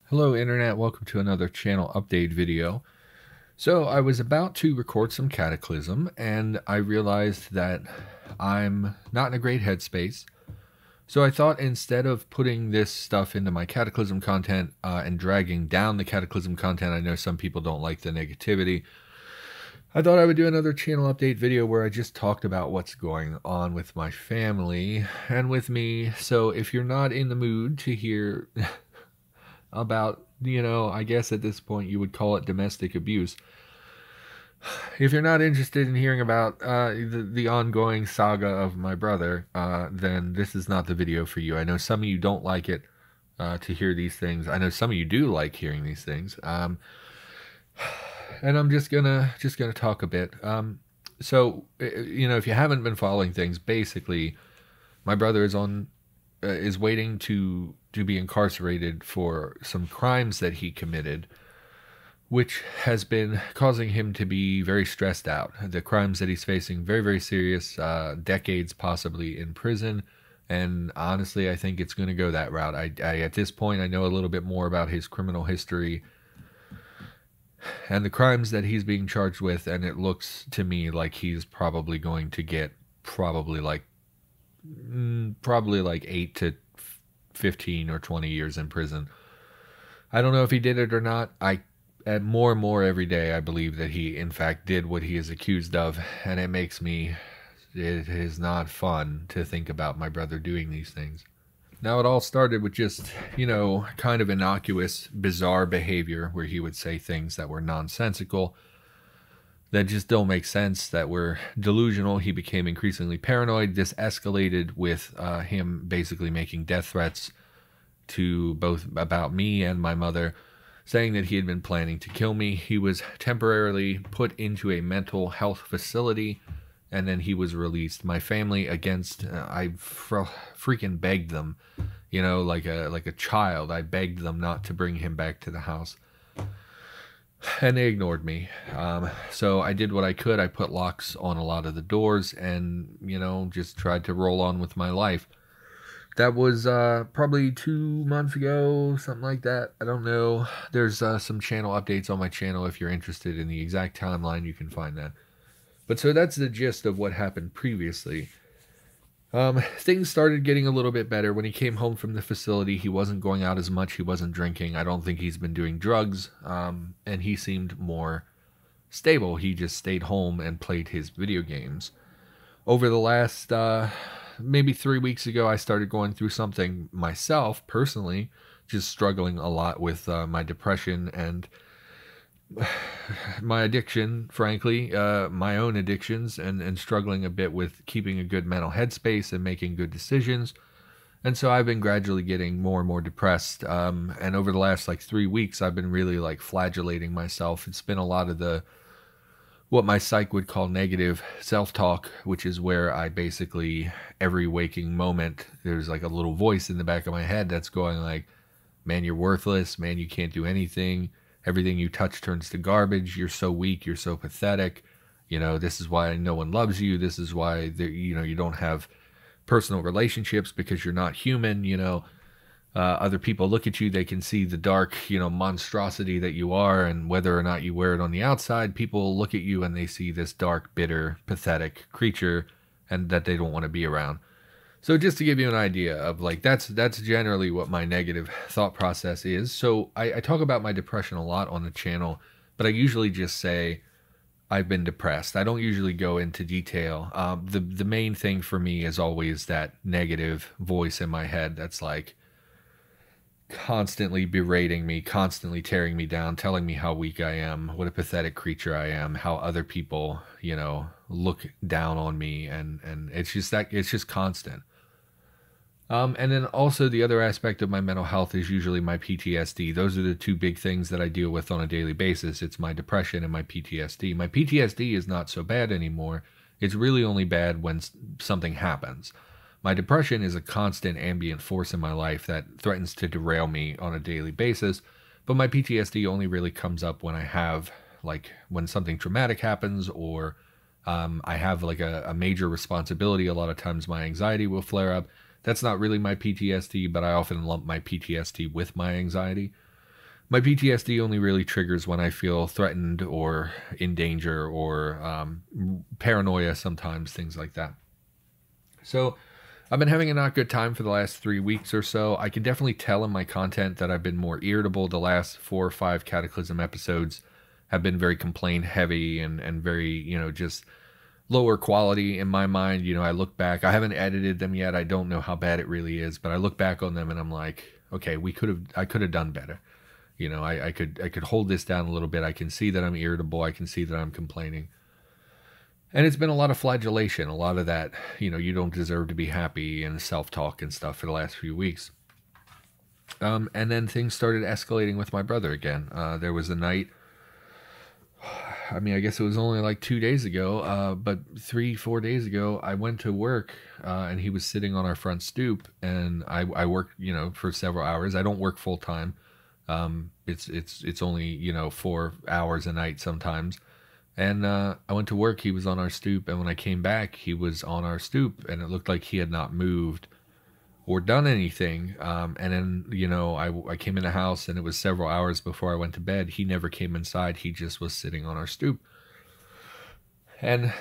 Hello Internet, welcome to another channel update video. So I was about to record some Cataclysm and I realized that I'm not in a great headspace. So I thought instead of putting this stuff into my Cataclysm content and dragging down the Cataclysm content, I know some people don't like the negativity. I thought I would do another channel update video where I just talked about what's going on with my family and with me. So if you're not in the mood to hear about, I guess at this point you would call it domestic abuse. If you're not interested in hearing about the ongoing saga of my brother, then this is not the video for you. I know some of you don't like it to hear these things. I know some of you do like hearing these things. And I'm just gonna talk a bit. So if you haven't been following things, basically, my brother is waiting to be incarcerated for some crimes that he committed, which has been causing him to be very stressed out. The crimes that he's facing, very, very serious, decades possibly in prison. And honestly, I think it's going to go that route. I at this point, I know a little bit more about his criminal history and the crimes that he's being charged with, and it looks to me like he's probably going to get probably like 8 to 15 or 20 years in prison. I don't know if he did it or not. More and more every day, I believe that he, in fact, did what he is accused of, and it is not fun to think about my brother doing these things. Now, it all started with just, kind of innocuous, bizarre behavior where he would say things that were nonsensical, that just don't make sense, that were delusional. He became increasingly paranoid. This escalated with him basically making death threats to both about me and my mother, saying that he had been planning to kill me. He was temporarily put into a mental health facility, and then he was released. My family I freaking begged them, like a child. I begged them not to bring him back to the house, and they ignored me. So I did what I could. I put locks on a lot of the doors and, just tried to roll on with my life. That was probably 2 months ago, something like that. I don't know. There's some channel updates on my channel. If you're interested in the exact timeline, you can find that. But so that's the gist of what happened previously. Things started getting a little bit better. When he came home from the facility, he wasn't going out as much. He wasn't drinking. I don't think he's been doing drugs. And he seemed more stable. He just stayed home and played his video games. Over the last maybe 3 weeks ago, I started going through something myself, personally, just struggling a lot with my depression and my addiction, frankly, my own addictions, and struggling a bit with keeping a good mental headspace and making good decisions. And so I've been gradually getting more and more depressed. And over the last 3 weeks, I've been really flagellating myself. It's been a lot of what my psych would call negative self-talk, which is where I basically, every waking moment, there's a little voice in the back of my head that's going man, you're worthless, man, you can't do anything, everything you touch turns to garbage, you're so weak, you're so pathetic, this is why no one loves you, this is why you don't have personal relationships, because you're not human. Other people look at you, they can see the dark, monstrosity that you are, and whether or not you wear it on the outside, people look at you and they see this dark, bitter, pathetic creature, and that they don't want to be around. So just to give you an idea of that's generally what my negative thought process is. So I talk about my depression a lot on the channel, but I usually just say I've been depressed. I don't usually go into detail. The main thing for me is always that negative voice in my head that's constantly berating me, constantly tearing me down, telling me how weak I am, what a pathetic creature I am, how other people, look down on me, and it's just constant. And then also the other aspect of my mental health is usually my PTSD. Those are the two big things that I deal with on a daily basis. It's my depression and my PTSD. My PTSD is not so bad anymore. It's really only bad when something happens. My depression is a constant ambient force in my life that threatens to derail me on a daily basis, but my PTSD only really comes up when I have, when something traumatic happens, or I have a major responsibility. A lot of times my anxiety will flare up. That's not really my PTSD, but I often lump my PTSD with my anxiety. My PTSD only really triggers when I feel threatened or in danger or paranoia sometimes, things like that. So I've been having a not good time for the last 3 weeks or so. I can definitely tell in my content that I've been more irritable. The last 4 or 5 Cataclysm episodes have been very complaint heavy and very, just lower quality in my mind. I look back, I haven't edited them yet. I don't know how bad it really is, but I look back on them and I'm like, okay, I could have done better. I could hold this down a little bit. I can see that I'm irritable. I can see that I'm complaining. And it's been a lot of flagellation, a lot of that, you don't deserve to be happy and self-talk and stuff for the last few weeks. And then things started escalating with my brother again. There was a night, I guess it was only like 2 days ago, but 3-4 days ago, I went to work and he was sitting on our front stoop, and I worked, for several hours. I don't work full time. It's only, 4 hours a night sometimes. And I went to work, he was on our stoop, and when I came back, he was on our stoop, and it looked like he had not moved or done anything. And then, I came in the house, and it was several hours before I went to bed. He never came inside. He just was sitting on our stoop. And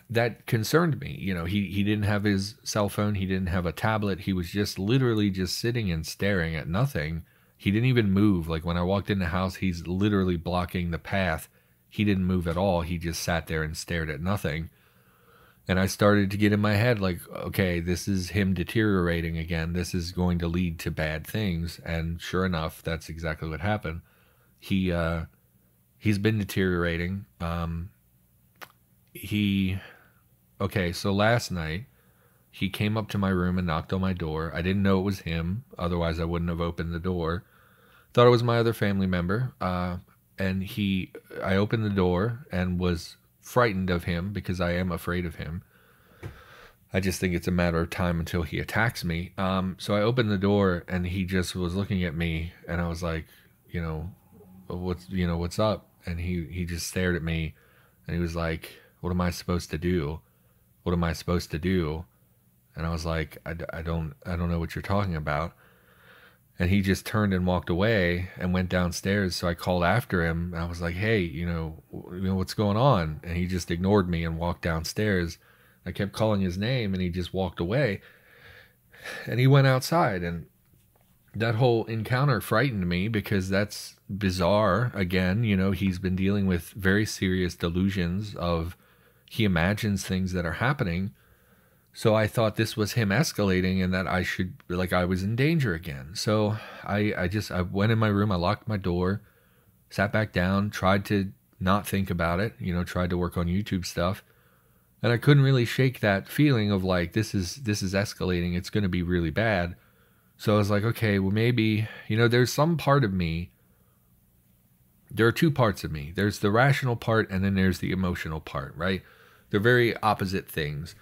that concerned me. He didn't have his cell phone. He didn't have a tablet. He was just literally just sitting and staring at nothing. He didn't even move. Like when I walked in the house, he's literally blocking the path. He didn't move at all. He just sat there and stared at nothing. And I started to get in my head like, okay, this is him deteriorating again. This is going to lead to bad things. And sure enough, that's exactly what happened. He's been deteriorating. Okay, so last night, he came up to my room and knocked on my door. I didn't know it was him. Otherwise, I wouldn't have opened the door. Thought it was my other family member. And I opened the door and was frightened of him because I am afraid of him. I just think it's a matter of time until he attacks me. So I opened the door and he just was looking at me, and I was like, what's up? And he just stared at me, and he was like, what am I supposed to do? What am I supposed to do? And I was like, I don't know what you're talking about. And he just turned and walked away and went downstairs. So I called after him. I was like, hey, what's going on? And he just ignored me and walked downstairs. I kept calling his name and he just walked away. And he went outside. And that whole encounter frightened me because that's bizarre. Again, he's been dealing with very serious delusions of he imagines things that are happening. So I thought this was him escalating and that I was in danger again. So I went in my room, I locked my door, sat back down, tried to not think about it, tried to work on YouTube stuff. And I couldn't really shake that feeling of like, this is escalating. It's going to be really bad. So I was like, okay, well maybe, there's some part of me. There are two parts of me. There's the rational part and then there's the emotional part, right? They're very opposite things.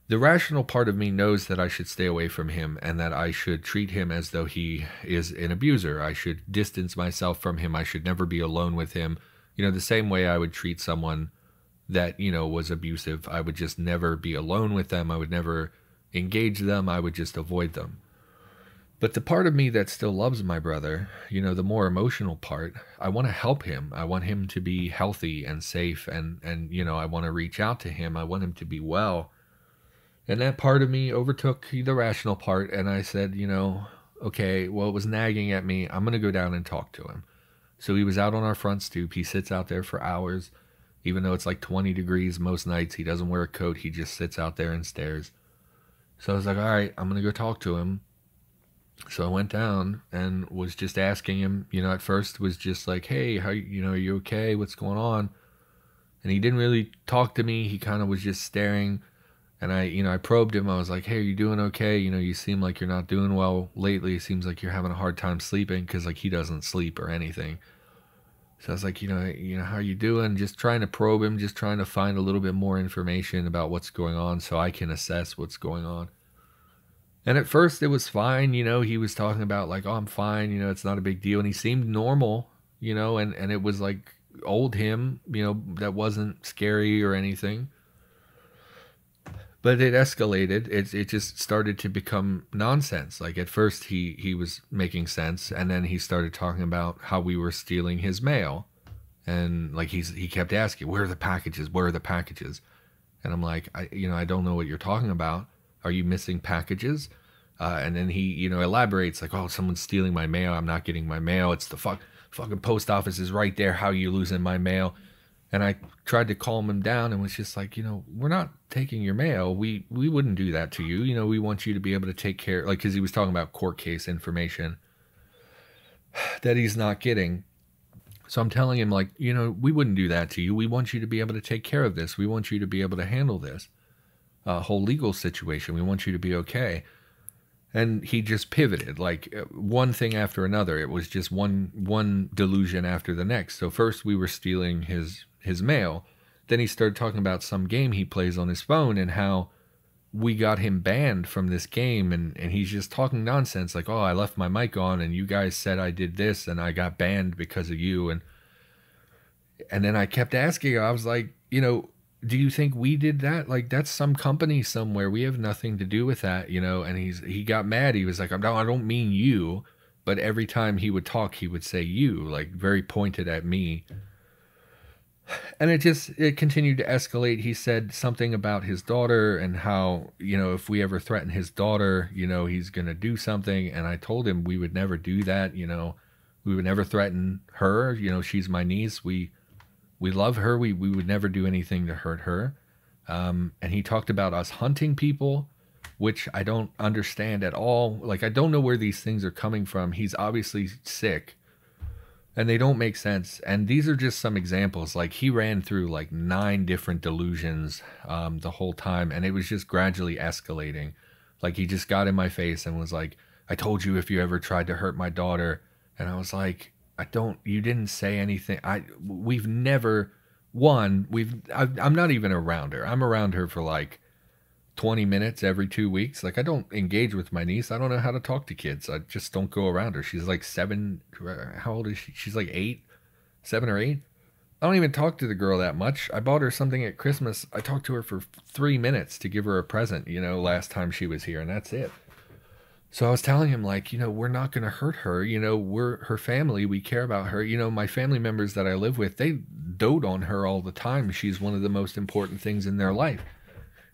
The rational part of me knows that I should stay away from him and that I should treat him as though he is an abuser. I should distance myself from him. I should never be alone with him. The same way I would treat someone that, was abusive. I would just never be alone with them. I would never engage them. I would just avoid them. But the part of me that still loves my brother, the more emotional part, I want to help him. I want him to be healthy and safe and I want to reach out to him. I want him to be well. And that part of me overtook the rational part, and I said, okay, well, it was nagging at me. I'm going to go down and talk to him. So he was out on our front stoop. He sits out there for hours, even though it's like 20 degrees most nights. He doesn't wear a coat. He just sits out there and stares. So I was like, all right, I'm going to go talk to him. So I went down and was just asking him, at first was just like, hey, how, are you okay? What's going on? And he didn't really talk to me. He kind of was just staring. And I probed him. I was like, hey, are you doing okay? You seem like you're not doing well lately. It seems like you're having a hard time sleeping, because like he doesn't sleep or anything. So I was like, how are you doing? Just trying to probe him, just trying to find a little bit more information about what's going on so I can assess what's going on. And at first it was fine. He was talking about like, oh, I'm fine. It's not a big deal. And he seemed normal, and it was like old him, that wasn't scary or anything. But it escalated. It just started to become nonsense. Like at first he was making sense, and then he started talking about how we were stealing his mail, and like he kept asking, "Where are the packages? Where are the packages?" And I'm like, I don't know what you're talking about. Are you missing packages? And then he, elaborates like, "Oh, someone's stealing my mail. I'm not getting my mail. It's the fucking post office is right there. How are you losing my mail?" And I tried to calm him down and was just like, we're not taking your mail. We wouldn't do that to you. We want you to be able to take care, like, because he was talking about court case information that he's not getting. So I'm telling him, like, we wouldn't do that to you. We want you to be able to take care of this. We want you to be able to handle this whole legal situation. We want you to be okay. And he just pivoted, like one thing after another. It was just one delusion after the next. So first we were stealing his mail. Then he started talking about some game he plays on his phone and how we got him banned from this game. And he's just talking nonsense like, "Oh, I left my mic on and you guys said I did this and I got banned because of you." And then I kept asking, I was like, "Do you think we did that? Like, that's some company somewhere. We have nothing to do with that, And he got mad. He was like, I don't mean you." But every time he would talk, he would say "you," like very pointed at me. And it continued to escalate. He said something about his daughter and how, if we ever threaten his daughter, he's going to do something. And I told him we would never do that. We would never threaten her. She's my niece. We love her. We would never do anything to hurt her. And he talked about us hunting people, which I don't understand at all. Like, I don't know where these things are coming from. He's obviously sick. And they don't make sense. And these are just some examples. Like, he ran through like 9 different delusions the whole time. And it was just gradually escalating. Like, he just got in my face and was like, "I told you if you ever tried to hurt my daughter." And I was like, you didn't say anything. We've never, I'm not even around her. I'm around her for like 20 minutes every 2 weeks. Like, I don't engage with my niece. I don't know how to talk to kids. I just don't go around her. She's like 7. How old is she? She's like 8, 7 or 8. I don't even talk to the girl that much. I bought her something at Christmas. I talked to her for 3 minutes to give her a present, last time she was here, and that's it. So I was telling him, like, we're not going to hurt her. We're her family. We care about her. My family members that I live with, they dote on her all the time. She's one of the most important things in their life.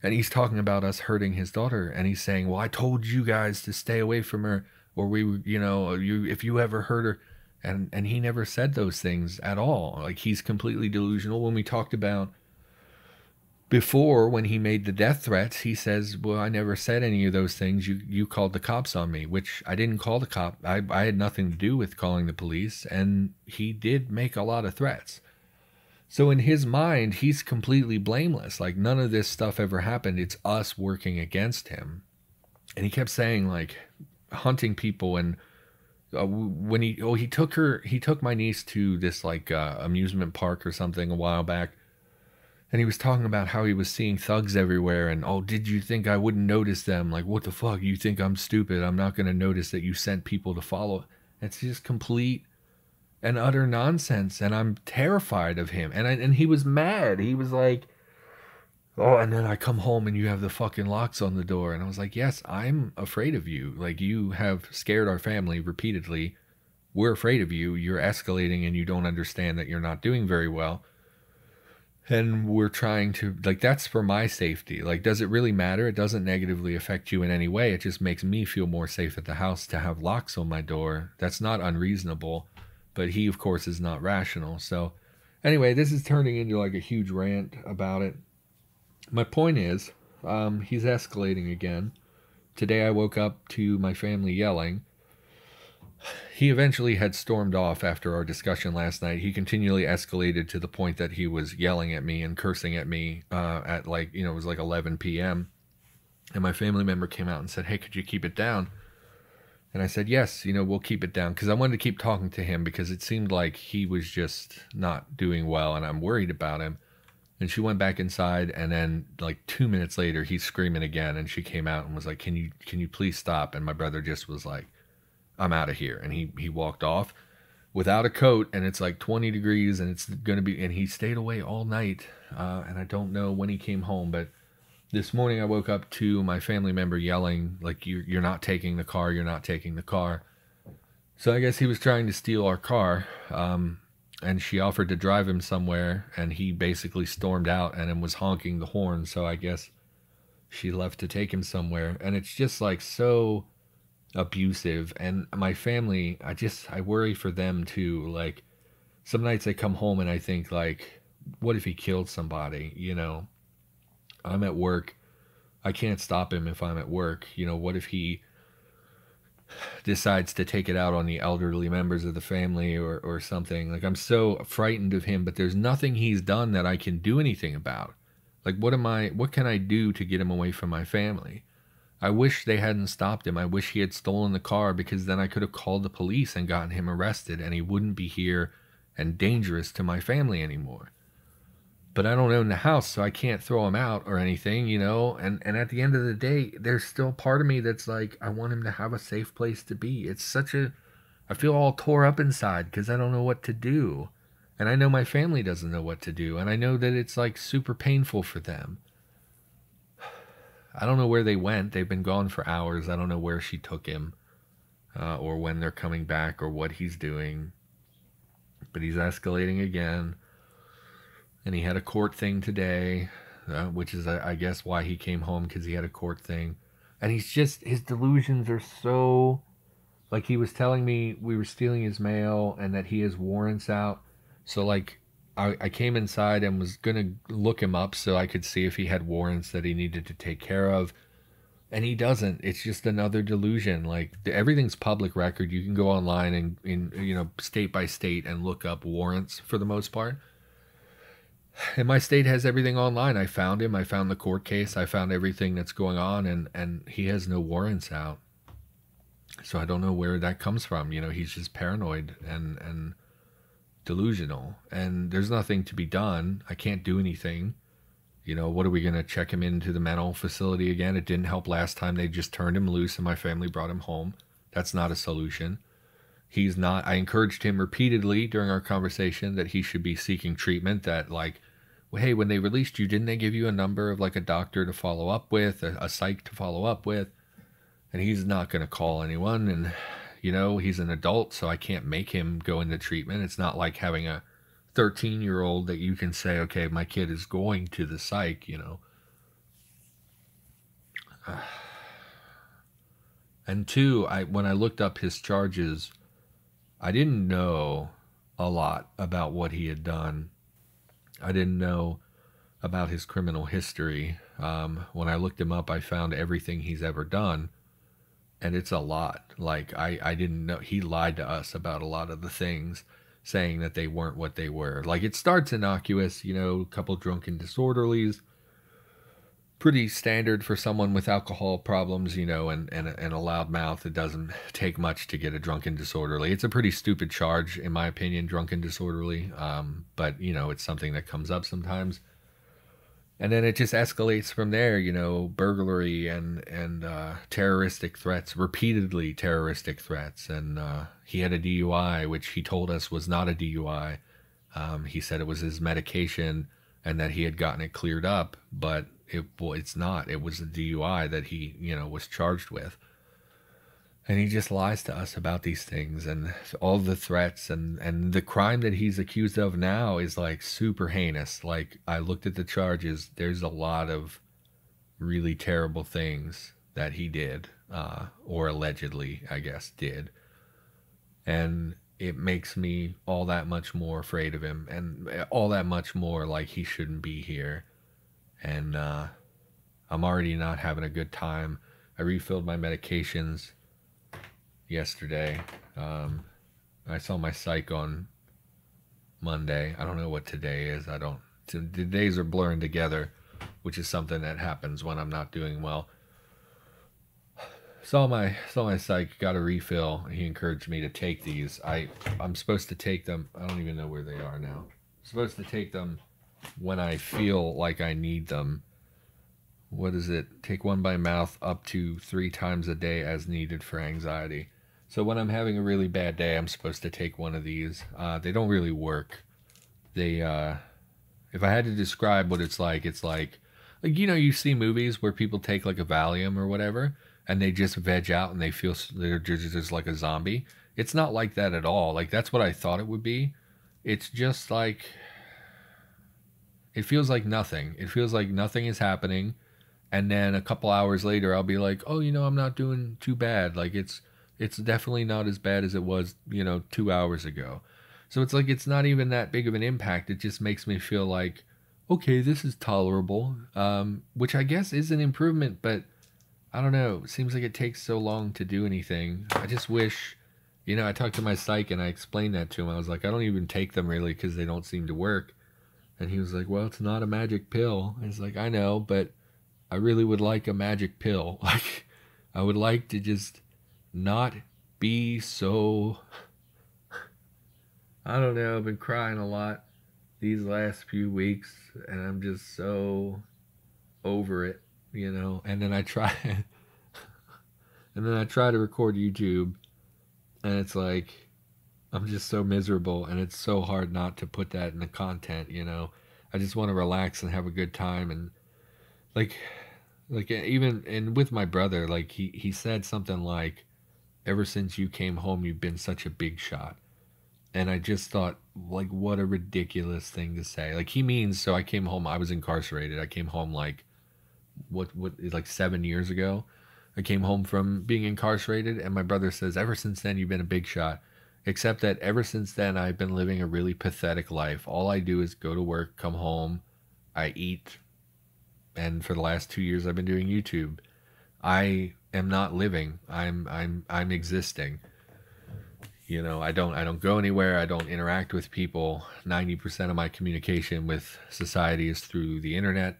And he's talking about us hurting his daughter. And he's saying, "Well, I told you guys to stay away from her, or if you ever hurt her." And he never said those things at all. Like, he's completely delusional. When we talked about before, when he made the death threats, he says, "Well, I never said any of those things. You called the cops on me," which I didn't call the cop. I had nothing to do with calling the police. And he did make a lot of threats. So in his mind, he's completely blameless. Like, none of this stuff ever happened. It's us working against him. And he kept saying, like, hunting people. And when he took my niece to this like amusement park or something a while back. And he was talking about how he was seeing thugs everywhere. And, "Oh, did you think I wouldn't notice them? Like, what the fuck? You think I'm stupid? I'm not going to notice that you sent people to follow." It's just complete and utter nonsense. And I'm terrified of him. And he was mad. He was like, "Oh, and then I come home and you have the fucking locks on the door." And I was like, "Yes, I'm afraid of you. Like, you have scared our family repeatedly. We're afraid of you. You're escalating and you don't understand that you're not doing very well. And we're trying to, like, that's for my safety. Like, does it really matter? It doesn't negatively affect you in any way. It just makes me feel more safe at the house to have locks on my door. That's not unreasonable." But he, of course, is not rational. So anyway, this is turning into like a huge rant about it. My point is, he's escalating again. Today I woke up to my family yelling. He eventually had stormed off after our discussion last night. He continually escalated to the point that he was yelling at me and cursing at me at like, it was like 11 p.m. And my family member came out and said, "Hey, could you keep it down?" And I said, "Yes, we'll keep it down." Because I wanted to keep talking to him because it seemed like he was just not doing well and I'm worried about him. And she went back inside, and then like 2 minutes later, he's screaming again. And she came out and was like, can you please stop?" And my brother just was like, "I'm out of here." And he walked off without a coat, and it's like 20 degrees and it's going to be, and he stayed away all night. And I don't know when he came home, but This morning I woke up to my family member yelling, like, you're not taking the car, you're not taking the car. So I guess he was trying to steal our car, and she offered to drive him somewhere, and he basically stormed out and was honking the horn. So I guess she left to take him somewhere, and it's just like so abusive. And my family, I worry for them too. Like, some nights I come home and I think, like, what if he killed somebody? I'm at work. I can't stop him if I'm at work. What if he decides to take it out on the elderly members of the family, or something? Like, I'm so frightened of him, but there's nothing he's done that I can do anything about. Like, what can I do to get him away from my family? I wish they hadn't stopped him. I wish he had stolen the car, because then I could have called the police and gotten him arrested, and he wouldn't be here and dangerous to my family anymore. But I don't own the house, so I can't throw him out or anything, And at the end of the day, there's still part of me that's like, I want him to have a safe place to be. I feel all tore up inside because I don't know what to do. And I know my family doesn't know what to do. And I know that it's like super painful for them. I don't know where they went. They've been gone for hours. I don't know where she took him, or when they're coming back, or what he's doing. But he's escalating again. And he had a court thing today, which is, I guess, why he came home, because he had a court thing. And his delusions are so, like, he was telling me we were stealing his mail and that he has warrants out. So, like, I came inside and was going to look him up so I could see if he had warrants that he needed to take care of. And he doesn't. It's just another delusion. Like, everything's public record. You can go online and, in state by state, and look up warrants for the most part. And my state has everything online. I found him. I found the court case. I found everything that's going on, and he has no warrants out. So I don't know where that comes from. He's just paranoid and delusional. And there's nothing to be done. I can't do anything. What are we going to check him into the mental facility again? It didn't help last time. They just turned him loose and my family brought him home. That's not a solution. I encouraged him repeatedly during our conversation that he should be seeking treatment, that, like, hey, when they released you, didn't they give you a number of, like, a doctor to follow up with, a psych to follow up with? And he's not going to call anyone. And, he's an adult, so I can't make him go into treatment. It's not like having a 13-year-old that you can say, okay, my kid is going to the psych, And two, when I looked up his charges, I didn't know a lot about what he had done. I didn't know about his criminal history. When I looked him up, I found everything he's ever done, and it's a lot. Like, I didn't know. He lied to us about a lot of the things, saying that they weren't what they were. Like, it starts innocuous, a couple drunken disorderlies. Pretty standard for someone with alcohol problems, and a loud mouth. It doesn't take much to get a drunken disorderly. It's a pretty stupid charge, in my opinion, drunken disorderly. But, it's something that comes up sometimes. And then it just escalates from there, burglary and terroristic threats, repeatedly terroristic threats. And he had a DUI, which he told us was not a DUI. He said it was his medication and that he had gotten it cleared up, but it's not. It was a DUI that he, was charged with. And he just lies to us about these things, and all the threats, and the crime that he's accused of now is, like, super heinous. Like, I looked at the charges. There's a lot of really terrible things that he did, or allegedly, I guess, did. And it makes me all that much more afraid of him, and all that much more like he shouldn't be here. And I'm already not having a good time. I refilled my medications yesterday. I saw my psych on Monday. I don't know what today is. The days are blurring together, which is something that happens when I'm not doing well. Saw my psych, got a refill. He encouraged me to take these. I'm supposed to take them. I don't even know where they are now. I'm supposed to take them when I feel like I need them. What is it? Take one by mouth up to 3 times a day as needed for anxiety. So when I'm having a really bad day, I'm supposed to take one of these. They don't really work. If I had to describe what it's like Like, you know, you see movies where people take like a Valium or whatever, and they just veg out and they feel they're just like a zombie. It's not like that at all. Like, that's what I thought it would be. It's just like, it feels like nothing. It feels like nothing is happening. And then a couple hours later, I'll be like, oh, you know, I'm not doing too bad. Like, it's definitely not as bad as it was, you know, 2 hours ago. So it's like, it's not even that big of an impact. It just makes me feel like, okay, this is tolerable, which I guess is an improvement, but I don't know. It seems like it takes so long to do anything. I just wish, you know, I talked to my psych and I explained that to him. I was like, I don't even take them really because they don't seem to work. And he was like, well, it's not a magic pill. I was like, I know, but I really would like a magic pill. Like, I would like to just not be so. I don't know. I've been crying a lot these last few weeks, and I'm just so over it, you know. And then I try, and then I try to record YouTube, and it's like I'm just so miserable, and it's so hard not to put that in the content, you know. I just want to relax and have a good time, and like even and with my brother, like he said something like, ever since you came home you've been such a big shot. And I just thought, like, what a ridiculous thing to say. Like, he means, so I came home, I was incarcerated, I came home like like 7 years ago. I came home from being incarcerated, and my brother says, ever since then you've been a big shot. Except that ever since then I've been living a really pathetic life. All I do is go to work, come home, I eat, and for the last 2 years I've been doing YouTube. I am not living. I'm existing. You know, I don't go anywhere. I don't interact with people. 90% of my communication with society is through the internet.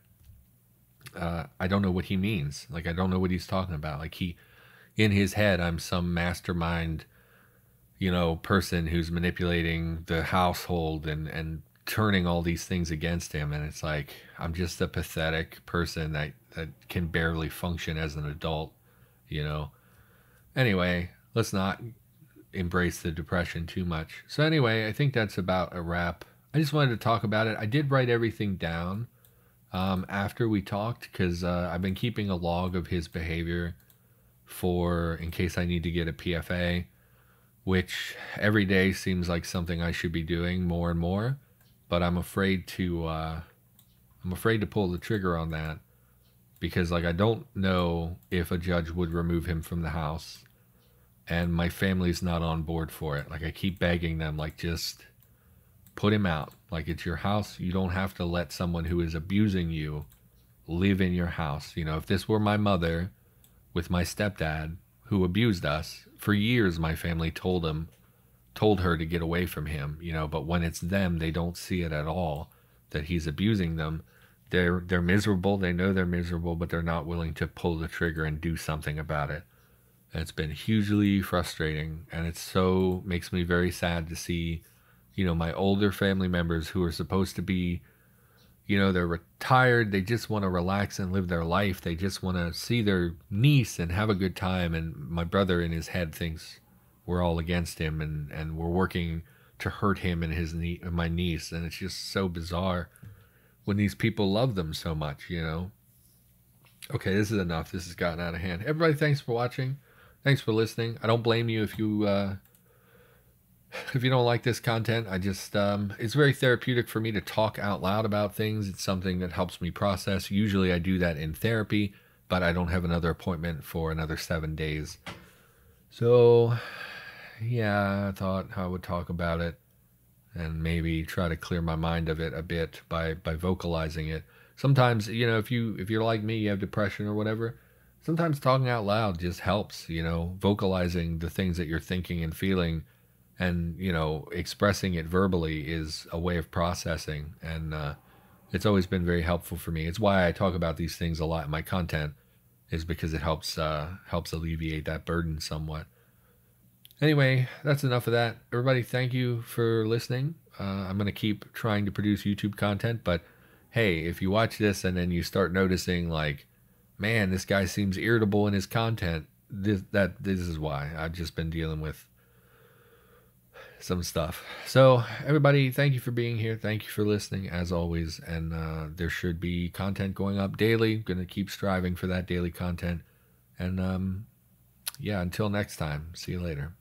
I don't know what he means. Like, I don't know what he's talking about. Like, in his head, I'm some mastermind, you know, person who's manipulating the household and turning all these things against him. And it's like, I'm just a pathetic person that can barely function as an adult, you know. Anyway, let's not embrace the depression too much. So anyway, I think that's about a wrap. I just wanted to talk about it. I did write everything down after we talked, because I've been keeping a log of his behavior for in case I need to get a PFA, which every day seems like something I should be doing more and more, but I'm afraid to pull the trigger on that, because like I don't know if a judge would remove him from the house, and my family's not on board for it. Like, I keep begging them, like, just put him out. Like, it's your house. You don't have to let someone who is abusing you live in your house. You know, if this were my mother with my stepdad who abused us for years, my family told her to get away from him, you know, but when it's them, they don't see it at all that he's abusing them. They're miserable. They know they're miserable, but they're not willing to pull the trigger and do something about it. And it's been hugely frustrating, and it so makes me very sad to see, you know, my older family members who are supposed to be, you know, they're retired, they just want to relax and live their life, they just want to see their niece and have a good time, and my brother in his head thinks we're all against him, and we're working to hurt him and my niece, and it's just so bizarre when these people love them so much, you know. Okay, this is enough. This has gotten out of hand. Everybody, thanks for watching. Thanks for listening. I don't blame you if you don't like this content. I just it's very therapeutic for me to talk out loud about things. It's something that helps me process. Usually I do that in therapy, but I don't have another appointment for another 7 days. So yeah, I thought I would talk about it and maybe try to clear my mind of it a bit by vocalizing it. Sometimes, you know, if you're like me, you have depression or whatever, sometimes talking out loud just helps, you know, vocalizing the things that you're thinking and feeling, and, you know, expressing it verbally is a way of processing. And it's always been very helpful for me. It's why I talk about these things a lot in my content, is because it helps alleviate that burden somewhat. Anyway, that's enough of that. Everybody, thank you for listening. I'm going to keep trying to produce YouTube content, but hey, if you watch this and then you start noticing, like, man, this guy seems irritable in his content, this is why. I've just been dealing with some stuff. So everybody, thank you for being here. Thank you for listening as always. And there should be content going up daily. Going to keep striving for that daily content. And yeah, until next time, see you later.